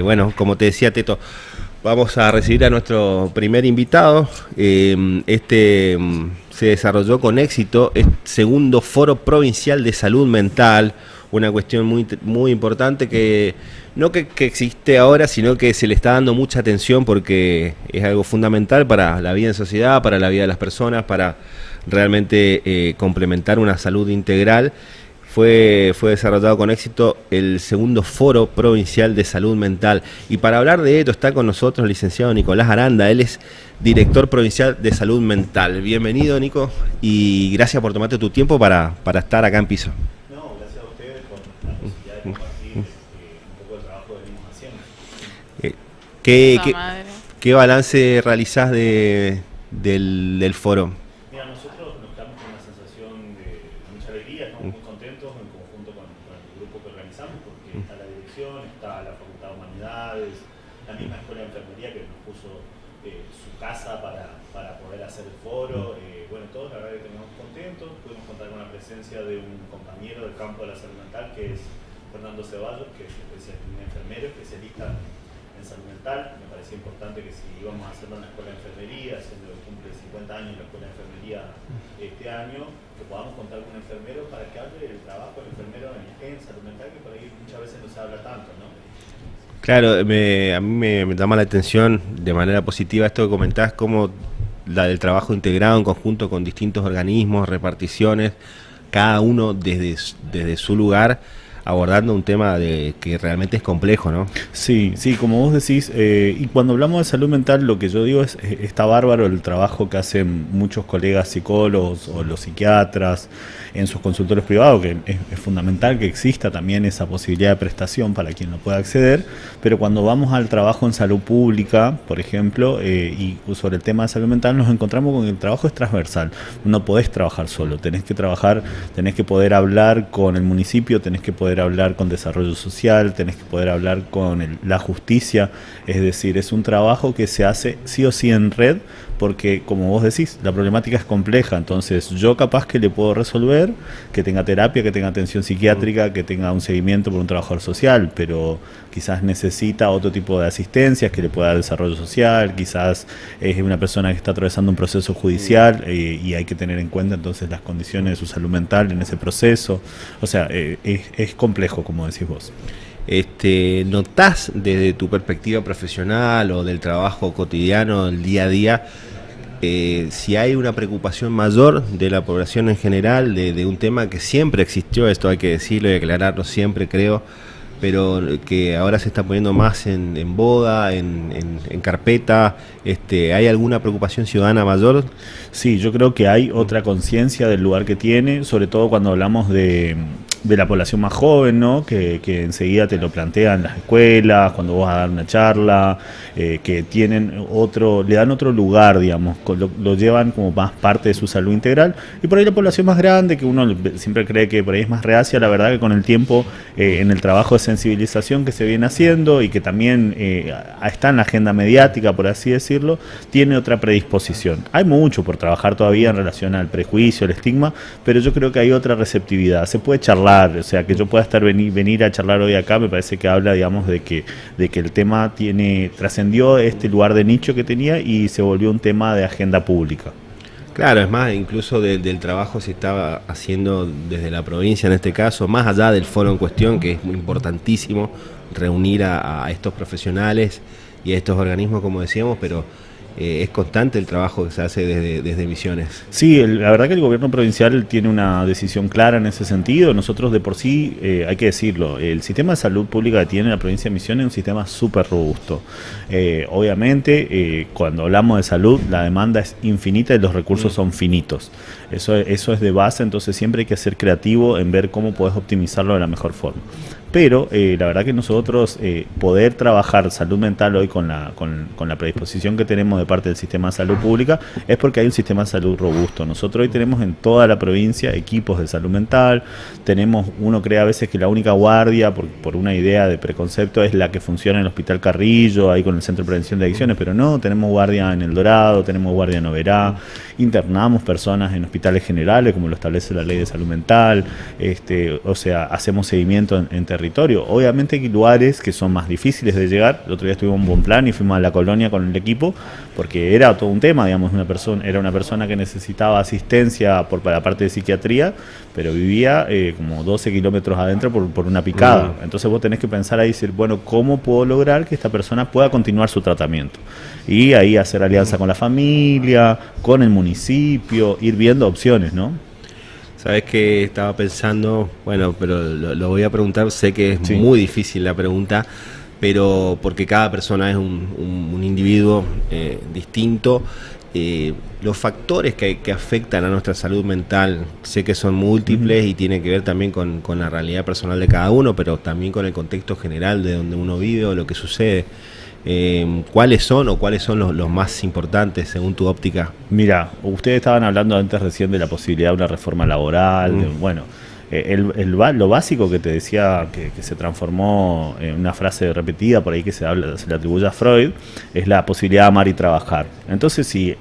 Bueno, como te decía Teto, vamos a recibir a nuestro primer invitado. Se desarrolló con éxito el segundo Foro Provincial de Salud Mental, una cuestión muy importante que no que existe ahora, sino que se le está dando mucha atención porque es algo fundamental para la vida en sociedad, para la vida de las personas, para realmente complementar una salud integral. Fue desarrollado con éxito el segundo Foro Provincial de Salud Mental. Y para hablar de esto está con nosotros el licenciado Nicolás Aranda. Él es director provincial de Salud Mental. Bienvenido, Nico, y gracias por tomarte tu tiempo para estar acá en Piso. No, gracias a ustedes por la posibilidad de compartir un poco el trabajo que venimos haciendo. ¿Qué balance realizás del foro? Mira, nosotros nos quedamos con una sensación de mucha alegría, estamos muy contentos en conjunto con el grupo que organizamos, porque está la dirección, está la Facultad de Humanidades, la misma Escuela de Enfermería que nos puso su casa para poder hacer el foro. Bueno, todos la verdad que terminamos contentos, pudimos contar con la presencia de un compañero del campo de la salud mental que es Fernando Ceballos, que es un enfermero especialista en salud mental. Me parecía importante que si íbamos a hacerlo en la Escuela de Enfermería, siendo que cumple 50 años la Escuela de Enfermería este año, que podamos contar con un enfermero para que hable del trabajo del enfermero en salud mental, que por ahí muchas veces no se habla tanto, ¿no? Claro, a mí me llama la atención de manera positiva esto que comentás, como la del trabajo integrado en conjunto con distintos organismos, reparticiones, cada uno desde su lugar, abordando un tema que realmente es complejo, ¿no? Sí, como vos decís, y cuando hablamos de salud mental, lo que yo digo es, está bárbaro el trabajo que hacen muchos colegas psicólogos o los psiquiatras en sus consultorios privados, que es fundamental que exista también esa posibilidad de prestación para quien no pueda acceder, pero cuando vamos al trabajo en salud pública, por ejemplo, y sobre el tema de salud mental, nos encontramos con que el trabajo es transversal. No podés trabajar solo, tenés que poder hablar con el municipio, tenés que poder hablar con desarrollo social, tenés que poder hablar con la justicia, es decir, es un trabajo que se hace sí o sí en red, porque como vos decís, la problemática es compleja, entonces yo capaz que le puedo resolver, que tenga terapia, que tenga atención psiquiátrica, que tenga un seguimiento por un trabajador social, pero quizás necesita otro tipo de asistencias que le pueda dar desarrollo social, quizás es una persona que está atravesando un proceso judicial y hay que tener en cuenta entonces las condiciones de su salud mental en ese proceso, o sea, es complejo, como decís vos. ¿Notás desde tu perspectiva profesional o del trabajo cotidiano, del día a día, si hay una preocupación mayor de la población en general de un tema que siempre existió, esto hay que decirlo y aclararlo siempre, creo, pero que ahora se está poniendo más en boga, en carpeta? ¿Hay alguna preocupación ciudadana mayor? Sí, yo creo que hay otra conciencia del lugar que tiene, sobre todo cuando hablamos de la población más joven, ¿no? Que enseguida te lo plantean las escuelas, cuando vas a dar una charla, que le dan otro lugar, digamos, lo llevan como más parte de su salud integral. Y por ahí la población más grande, que uno siempre cree que por ahí es más reacia, la verdad que con el tiempo, en el trabajo de sensibilización que se viene haciendo y que también está en la agenda mediática, por así decirlo, tiene otra predisposición. Hay mucho por trabajar todavía en relación al prejuicio, el estigma, pero yo creo que hay otra receptividad. Se puede charlar, o sea, que yo pueda venir a charlar hoy acá, me parece que habla, digamos, de que el tema trascendió este lugar de nicho que tenía y se volvió un tema de agenda pública. Claro, es más, incluso del trabajo se estaba haciendo desde la provincia en este caso, más allá del foro en cuestión, que es muy importantísimo reunir a estos profesionales y a estos organismos, como decíamos, pero es constante el trabajo que se hace desde Misiones. Sí, la verdad que el gobierno provincial tiene una decisión clara en ese sentido. Nosotros de por sí, hay que decirlo, el sistema de salud pública que tiene la provincia de Misiones es un sistema súper robusto. Obviamente, cuando hablamos de salud, la demanda es infinita y los recursos son finitos. Eso es de base, entonces siempre hay que ser creativo en ver cómo podés optimizarlo de la mejor forma. Pero la verdad que nosotros poder trabajar salud mental hoy con la predisposición que tenemos de parte del sistema de salud pública es porque hay un sistema de salud robusto. Nosotros hoy tenemos en toda la provincia equipos de salud mental, uno cree a veces que la única guardia, por una idea de preconcepto, es la que funciona en el Hospital Carrillo, ahí con el Centro de Prevención de Adicciones, pero no, tenemos guardia en El Dorado, tenemos guardia en Oberá, internamos personas en hospitales generales como lo establece la Ley de Salud Mental, o sea, hacemos seguimiento en territorio territorio. Obviamente hay lugares que son más difíciles de llegar. El otro día estuvimos en Bonplan y fuimos a la colonia con el equipo, porque era todo un tema, digamos, era una persona que necesitaba asistencia por la parte de psiquiatría, pero vivía como 12 kilómetros adentro por una picada. Entonces vos tenés que pensar ahí y decir, bueno, ¿cómo puedo lograr que esta persona pueda continuar su tratamiento? Y ahí hacer alianza con la familia, con el municipio, ir viendo opciones, ¿no? Sabes que estaba pensando, bueno, pero lo voy a preguntar, sé que es muy difícil la pregunta, pero porque cada persona es un individuo distinto. Los factores que afectan a nuestra salud mental, sé que son múltiples y tienen que ver también con la realidad personal de cada uno, pero también con el contexto general de donde uno vive o lo que sucede. ¿Cuáles son los más importantes según tu óptica? Mira, ustedes estaban hablando antes recién de la posibilidad de una reforma laboral, lo básico que te decía que se transformó en una frase repetida por ahí que se le atribuye a Freud, es la posibilidad de amar y trabajar. Entonces, si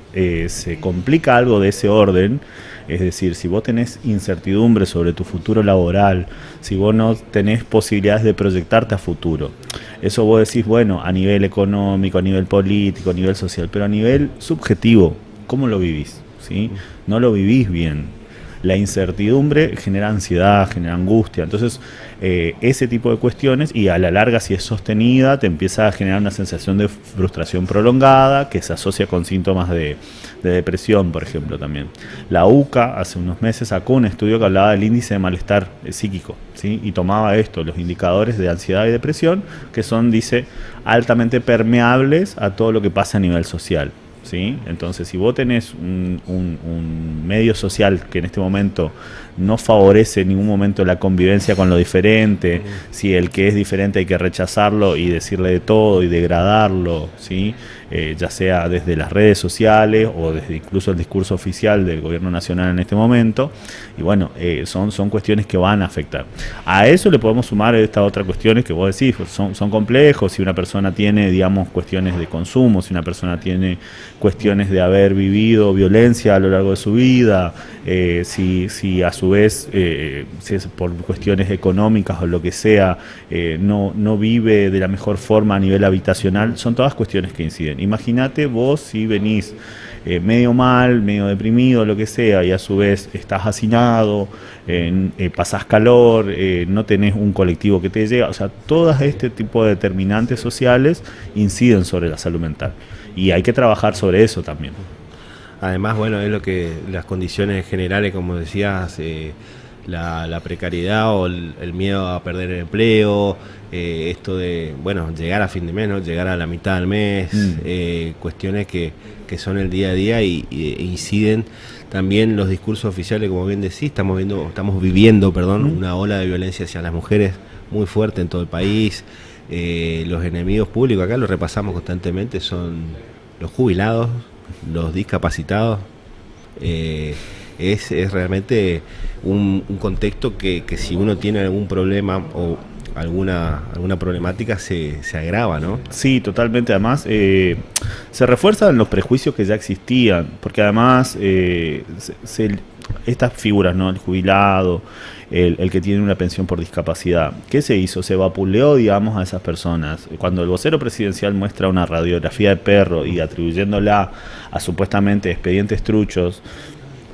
se complica algo de ese orden, es decir, si vos tenés incertidumbre sobre tu futuro laboral, si vos no tenés posibilidades de proyectarte a futuro, eso vos decís, bueno, a nivel económico, a nivel político, a nivel social, pero a nivel subjetivo, ¿cómo lo vivís? ¿Sí? No lo vivís bien. La incertidumbre genera ansiedad, genera angustia. Entonces, ese tipo de cuestiones, y a la larga, si es sostenida, te empieza a generar una sensación de frustración prolongada que se asocia con síntomas de depresión, por ejemplo, también. La UCA hace unos meses sacó un estudio que hablaba del índice de malestar psíquico, ¿sí? Y tomaba los indicadores de ansiedad y depresión, que son, dice, altamente permeables a todo lo que pasa a nivel social. ¿Sí? Entonces, si vos tenés un medio social que en este momento no favorece en ningún momento la convivencia con lo diferente, si el que es diferente hay que rechazarlo y decirle de todo y degradarlo, ¿sí? Ya sea desde las redes sociales o desde incluso el discurso oficial del gobierno nacional en este momento, y bueno, son cuestiones que van a afectar. A eso le podemos sumar estas otras cuestiones que vos decís, son complejos. Si una persona tiene, digamos, cuestiones de consumo, si una persona tiene cuestiones de haber vivido violencia a lo largo de su vida, si a su vez, si es por cuestiones económicas o lo que sea, no vive de la mejor forma a nivel habitacional, son todas cuestiones que inciden. Imagínate vos si venís medio mal, medio deprimido, lo que sea, y a su vez estás hacinado, pasás calor, no tenés un colectivo que te llega, o sea, todas este tipo de determinantes sociales inciden sobre la salud mental. Y hay que trabajar sobre eso también. Además, bueno, es lo que las condiciones generales, como decías, la precariedad o el miedo a perder el empleo, esto de, bueno, llegar a fin de mes, ¿no? Llegar a la mitad del mes, cuestiones que son el día a día y inciden también los discursos oficiales, como bien decís, estamos viviendo una ola de violencia hacia las mujeres muy fuerte en todo el país. Los enemigos públicos, acá lo repasamos constantemente, son los jubilados, los discapacitados. Es realmente un contexto que si uno tiene algún problema o alguna problemática se agrava, ¿no? Sí, totalmente. Además, se refuerzan los prejuicios que ya existían, porque además estas figuras, ¿no? El jubilado, el que tiene una pensión por discapacidad, ¿qué se hizo? Se vapuleó, digamos, a esas personas. Cuando el vocero presidencial muestra una radiografía de perro y atribuyéndola a supuestamente expedientes truchos,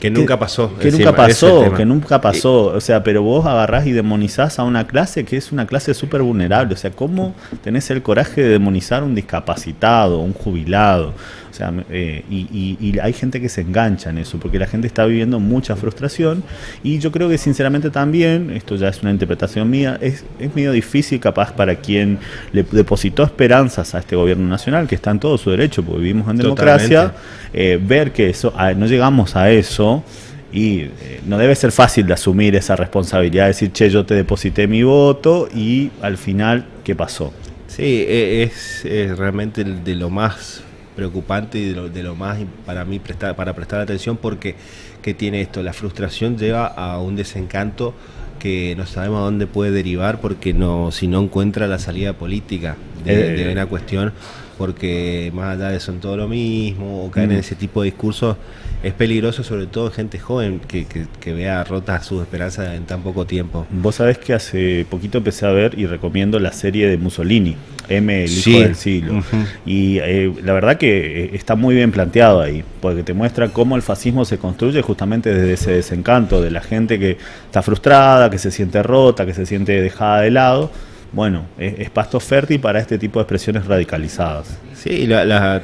que nunca pasó. Que nunca pasó. O sea, pero vos agarrás y demonizás a una clase que es una clase súper vulnerable. O sea, ¿cómo tenés el coraje de demonizar a un discapacitado, un jubilado? O sea, y hay gente que se engancha en eso, porque la gente está viviendo mucha frustración. Y yo creo que sinceramente también, esto ya es una interpretación mía, es medio difícil capaz para quien le depositó esperanzas a este gobierno nacional, que está en todo su derecho, porque vivimos en democracia, ver que eso no llegamos a eso. Y no debe ser fácil de asumir esa responsabilidad, de decir, che, yo te deposité mi voto y al final, ¿qué pasó? Sí, es realmente de lo más preocupante y de lo más para mí para prestar atención, porque que tiene esto, la frustración lleva a un desencanto que no sabemos a dónde puede derivar, porque si no encuentra la salida política. de una cuestión, porque más allá de son todo lo mismo, o caer en ese tipo de discursos, es peligroso, sobre todo en gente joven que vea rotas sus esperanzas en tan poco tiempo. Vos sabés que hace poquito empecé a ver y recomiendo la serie de Mussolini, M, el hijo Sí. del siglo. Y la verdad que está muy bien planteado ahí, porque te muestra cómo el fascismo se construye justamente desde ese desencanto de la gente que está frustrada, que se siente rota, que se siente dejada de lado. Bueno, es pasto fértil para este tipo de expresiones radicalizadas. Sí,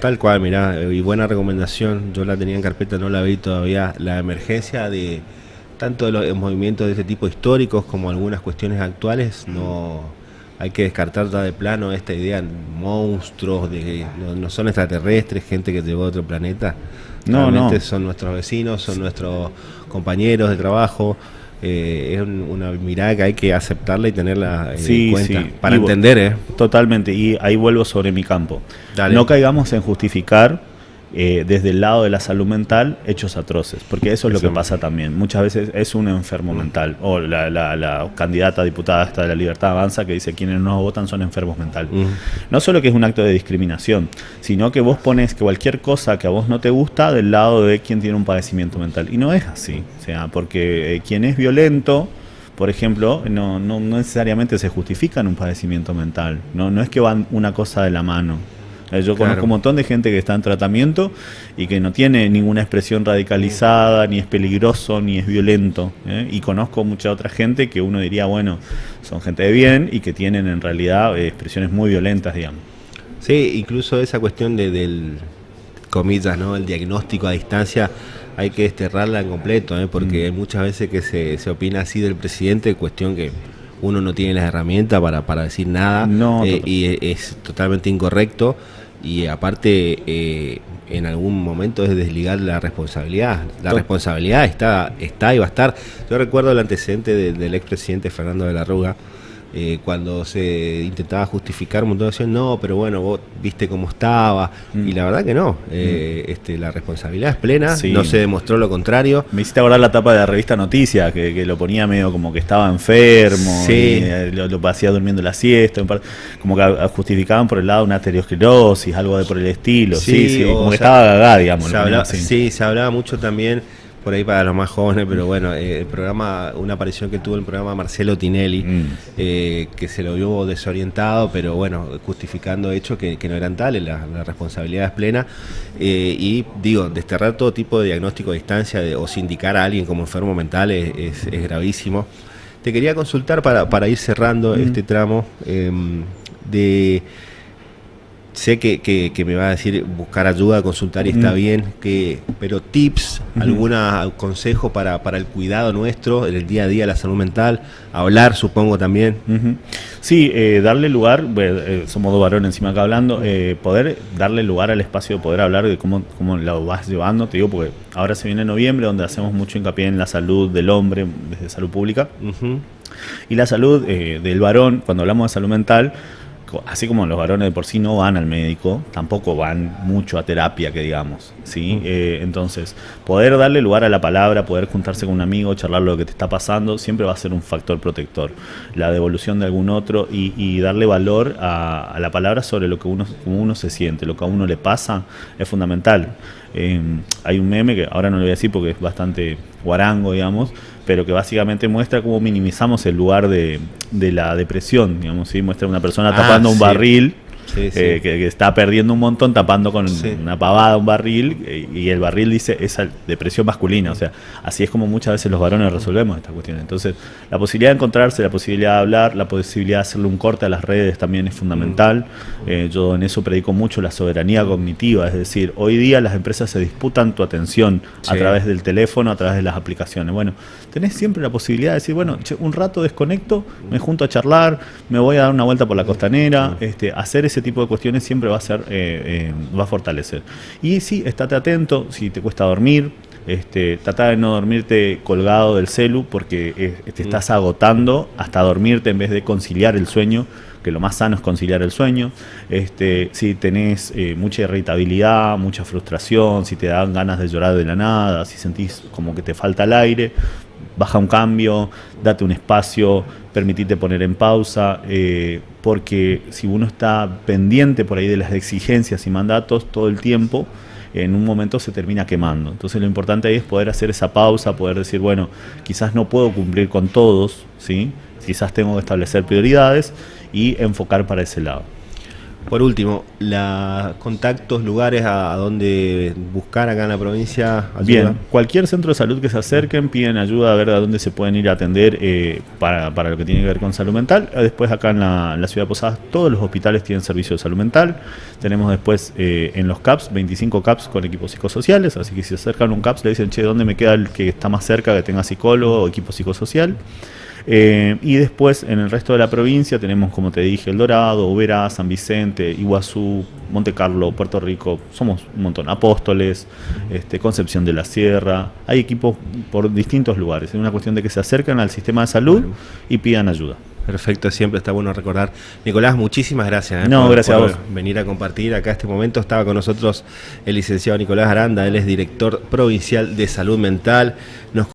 tal cual, mirá, y buena recomendación, yo la tenía en carpeta, no la vi todavía, la emergencia de tanto de los movimientos de este tipo históricos como algunas cuestiones actuales, no hay que descartar ya de plano esta idea, monstruos, no son extraterrestres, gente que llegó de otro planeta, realmente son nuestros vecinos, son nuestros compañeros de trabajo. Es una mirada que hay que aceptarla y tenerla en cuenta para entender. Totalmente, y ahí vuelvo sobre mi campo. Dale. No caigamos en justificar desde el lado de la salud mental hechos atroces, porque eso es lo que pasa también. Muchas veces es un enfermo mental, o la candidata a diputada esta de La Libertad Avanza que dice quienes no votan son enfermos mentales. No solo que es un acto de discriminación, sino que vos pones cualquier cosa que a vos no te gusta del lado de quien tiene un padecimiento mental, y no es así, o sea, porque quien es violento, por ejemplo, no necesariamente se justifica en un padecimiento mental, no es que van una cosa de la mano. Yo conozco un montón de gente que está en tratamiento y que no tiene ninguna expresión radicalizada, ni es peligroso, ni es violento, y conozco mucha otra gente que uno diría, bueno, son gente de bien y que tienen en realidad expresiones muy violentas, digamos. Sí, incluso esa cuestión del, comillas, ¿no?, el diagnóstico a distancia, hay que desterrarla en completo, porque muchas veces que se opina así del presidente, cuestión que uno no tiene las herramientas para decir nada, y es totalmente incorrecto, y aparte en algún momento es desligar la responsabilidad. La responsabilidad está y va a estar. Yo recuerdo el antecedente del expresidente Fernando de la Rúa, cuando se intentaba justificar un montón de cosas, no, pero bueno, vos viste cómo estaba, y la verdad que no, la responsabilidad es plena, no se demostró lo contrario. Me hiciste acordar la tapa de la revista Noticias, que lo ponía medio como que estaba enfermo, y lo hacía durmiendo la siesta, como que justificaban por el lado una aterosclerosis, algo por el estilo, como que estaba gagá, digamos. Se hablaba mucho también, por ahí para los más jóvenes, pero bueno, el programa, una aparición que tuvo el programa Marcelo Tinelli, que se lo vio desorientado, pero bueno, justificando hechos que no eran tales, la responsabilidad es plena, y digo, desterrar todo tipo de diagnóstico a distancia o sindicar a alguien como enfermo mental es gravísimo. Te quería consultar para ir cerrando este tramo sé que me va a decir buscar ayuda, consultar y está bien, pero tips, algún consejo para el cuidado nuestro, en el día a día, la salud mental, hablar supongo también. Sí, darle lugar, somos dos varones encima acá hablando, poder darle lugar al espacio de poder hablar de cómo lo vas llevando, te digo, porque ahora se viene noviembre, donde hacemos mucho hincapié en la salud del hombre, desde salud pública, y la salud del varón, cuando hablamos de salud mental, así como los varones de por sí no van al médico, tampoco van mucho a terapia, que digamos, ¿sí? Entonces, poder darle lugar a la palabra, poder juntarse con un amigo, charlar lo que te está pasando, siempre va a ser un factor protector. La devolución de algún otro y darle valor a la palabra sobre lo que cómo uno se siente, lo que a uno le pasa, es fundamental. Hay un meme que ahora no lo voy a decir porque es bastante guarango, digamos, pero que básicamente muestra cómo minimizamos el lugar de la depresión, digamos, ¿sí? Muestra una persona tapando un barril, que está perdiendo un montón, tapando con una pavada un barril, y el barril dice esa depresión masculina, o sea, así es como muchas veces los varones resolvemos estas cuestiones. Entonces, la posibilidad de encontrarse, la posibilidad de hablar, la posibilidad de hacerle un corte a las redes también es fundamental. Yo en eso predico mucho la soberanía cognitiva, es decir, hoy día las empresas se disputan tu atención a través del teléfono, a través de las aplicaciones. Bueno, tenés siempre la posibilidad de decir, bueno, un rato desconecto, me junto a charlar, me voy a dar una vuelta por la costanera, hacer ese tipo de cuestiones siempre va a ser, va a fortalecer. Y sí, estate atento, si te cuesta dormir, trata de no dormirte colgado del celu, porque te estás agotando hasta dormirte en vez de conciliar el sueño, que lo más sano es conciliar el sueño. Si tenés mucha irritabilidad, mucha frustración, si te dan ganas de llorar de la nada, si sentís como que te falta el aire, baja un cambio, date un espacio, permitite poner en pausa, porque si uno está pendiente por ahí de las exigencias y mandatos todo el tiempo, en un momento se termina quemando. Entonces lo importante ahí es poder hacer esa pausa, poder decir, bueno, quizás no puedo cumplir con todos, ¿sí? Quizás tengo que establecer prioridades y enfocar para ese lado. Por último, contactos, lugares a donde buscar acá en la provincia. ¿Ayuda? Bien, cualquier centro de salud que se acerquen, piden ayuda a ver a dónde se pueden ir a atender para lo que tiene que ver con salud mental. Después acá en la ciudad de Posadas todos los hospitales tienen servicio de salud mental. Tenemos después en los CAPS, 25 CAPS con equipos psicosociales, así que si se acercan a un CAPS le dicen, che, ¿dónde me queda el que está más cerca, que tenga psicólogo o equipo psicosocial? Y después en el resto de la provincia tenemos, como te dije, El Dorado, Oberá, San Vicente, Iguazú, Monte Carlo, Puerto Rico, somos un montón, Apóstoles, Concepción de la Sierra, hay equipos por distintos lugares, es una cuestión de que se acerquen al sistema de salud y pidan ayuda. Perfecto, siempre está bueno recordar. Nicolás, muchísimas gracias gracias a vos. Venir a compartir acá este momento. Estaba con nosotros el licenciado Nicolás Aranda, él es director provincial de salud mental. Nos